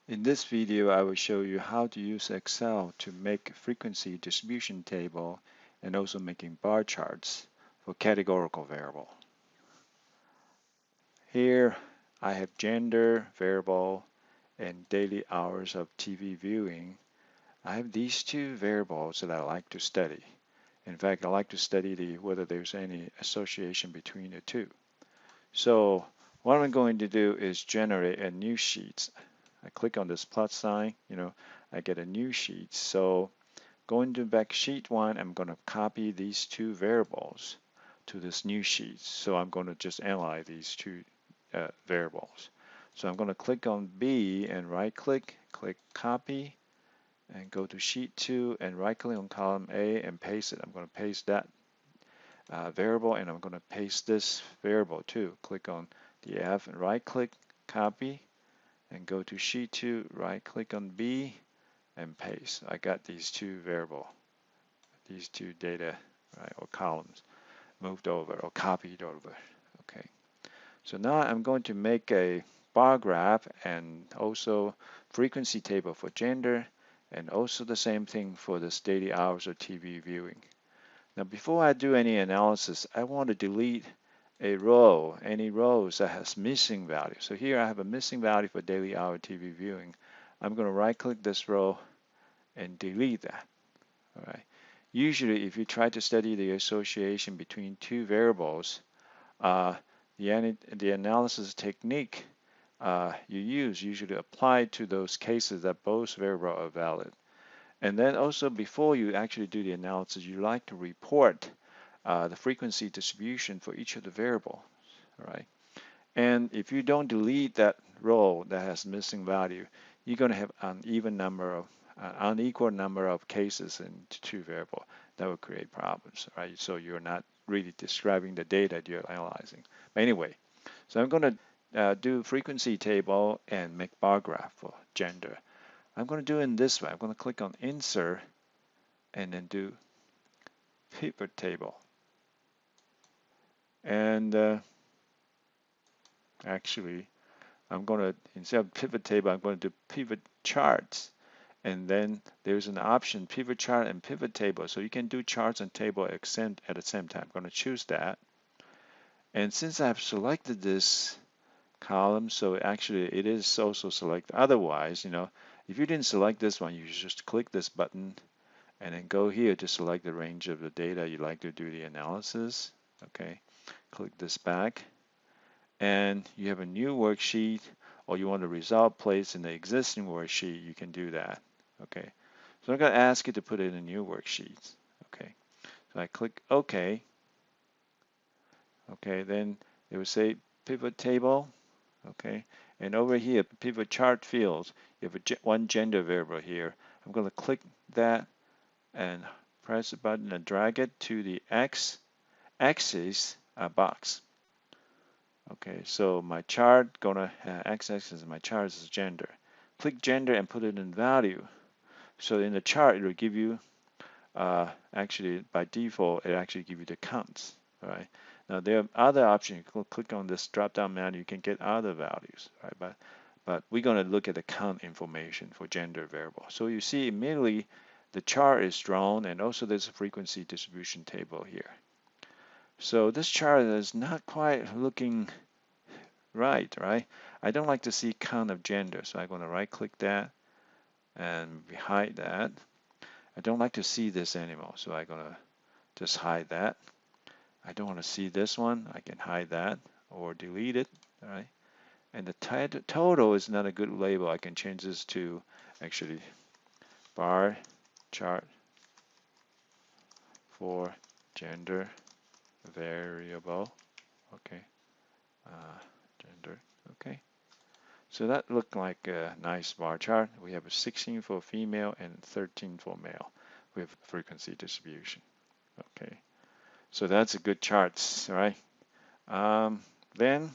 In this video, I will show you how to use Excel to make frequency distribution table and also making bar charts for categorical variable. Here, I have gender variable and daily hours of TV viewing. I have these two variables that I like to study. In fact, I like to study whether there's any association between the two. So what I'm going to do is generate a new sheet. I click on this plus sign, I get a new sheet. So going to back sheet one, I'm going to copy these two variables to this new sheet. So I'm going to just analyze these two variables. So I'm going to click on B and right click copy, and go to sheet 2 and right click on column A and paste it. I'm going to paste that variable, and I'm going to paste this variable too. Click on the F and right click, copy, and go to sheet 2, right click on B and paste. I got these two variable, these two data, right, or columns moved over or copied over. Okay. So now I'm going to make a bar graph and also frequency table for gender, and also the same thing for this daily hours of TV viewing. Now before I do any analysis, I want to delete a row, any rows that has missing value. So here I have a missing value for daily hour TV viewing. I'm going to right click this row and delete that. All right. Usually if you try to study the association between two variables, uh, the analysis technique you use usually apply to those cases that both variables are valid. And then also before you actually do the analysis, you like to report the frequency distribution for each of the variables, right? And if you don't delete that row that has missing value, you're going to have unequal number of cases in two variables. That will create problems, right? So you're not really describing the data you're analyzing. But anyway, so I'm going to do frequency table and make bar graph for gender. I'm going to do it in this way. I'm going to click on Insert and then do Pivot Table. And actually, I'm going to, instead of Pivot Table, I'm going to do Pivot Charts. And then there's an option, Pivot Chart and Pivot Table. So you can do charts and table at the same time. I'm going to choose that. And since I've selected this column, so actually it is also selected. Otherwise, if you didn't select this one, you just click this button and then go here to select the range of the data you'd like to do the analysis. Okay, click this back, and you have a new worksheet, or you want the result placed in the existing worksheet, you can do that. Okay, so I'm going to ask you to put it in a new worksheet. Okay, so I click OK. Okay, then it will say pivot table. Okay, and over here, pivot chart fields, you have one gender variable here. I'm going to click that and press the button and drag it to the x-axis box. Okay, so my chart gonna x-axis my chart is gender. Click gender and put it in value. So in the chart, it will give you actually by default it actually give you the counts. All right. Now there are other options. You can click on this drop-down menu. You can get other values. Right. But we're going to look at the count information for gender variable. So you see immediately the chart is drawn, and also there's a frequency distribution table here. So this chart is not quite looking right. I don't like to see count of gender, so I'm going to right-click that and hide that. I don't like to see this anymore, so I'm going to just hide that. I don't want to see this one. I can hide that or delete it. All right. And the total is not a good label. I can change this to actually bar chart for gender variable. Okay. Gender. Okay. So that looked like a nice bar chart. We have a 16 for female and 13 for male with frequency distribution. Okay. So that's a good chart, right? Then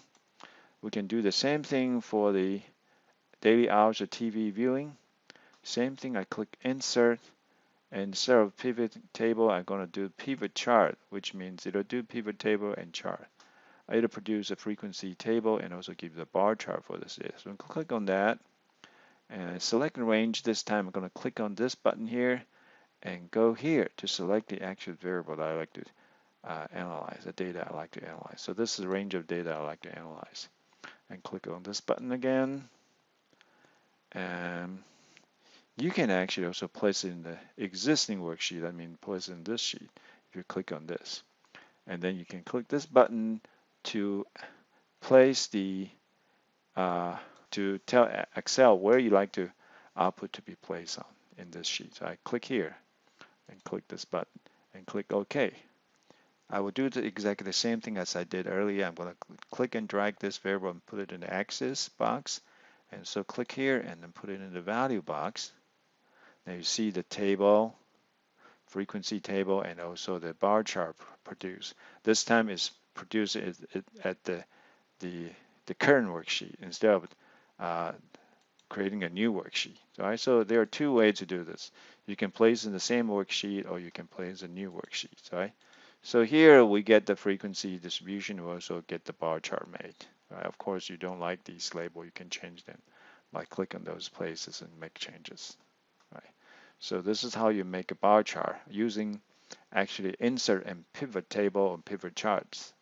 we can do the same thing for the daily hours of TV viewing. Same thing, I click Insert, and instead of Pivot Table, I'm going to do Pivot Chart, which means it'll do Pivot Table and Chart. It'll produce a frequency table and also give the bar chart for this. So click on that, And select range. This time I'm going to click on this button here and go here to select the actual variable that I like to analyze, the data I like to analyze. So this is the range of data I like to analyze. And click on this button again. And you can actually also place it in the existing worksheet. I mean, place it in this sheet if you click on this. And then you can click this button to place the, to tell Excel where you like to output to be placed on in this sheet. So I click here and click this button and click OK. I will do exactly the same thing as I did earlier. I'm going to click and drag this variable and put it in the axis box. And so click here and then put it in the value box. Now you see the table, frequency table, and also the bar chart produced. This time is produced at the current worksheet instead of creating a new worksheet. Right? So there are two ways to do this. You can place in the same worksheet or you can place a new worksheet. Right? So here we get the frequency distribution. We also get the bar chart made. Right? Of course, you don't like these labels, you can change them by clicking on those places and make changes. Right? So this is how you make a bar chart using actually insert and pivot table and pivot charts.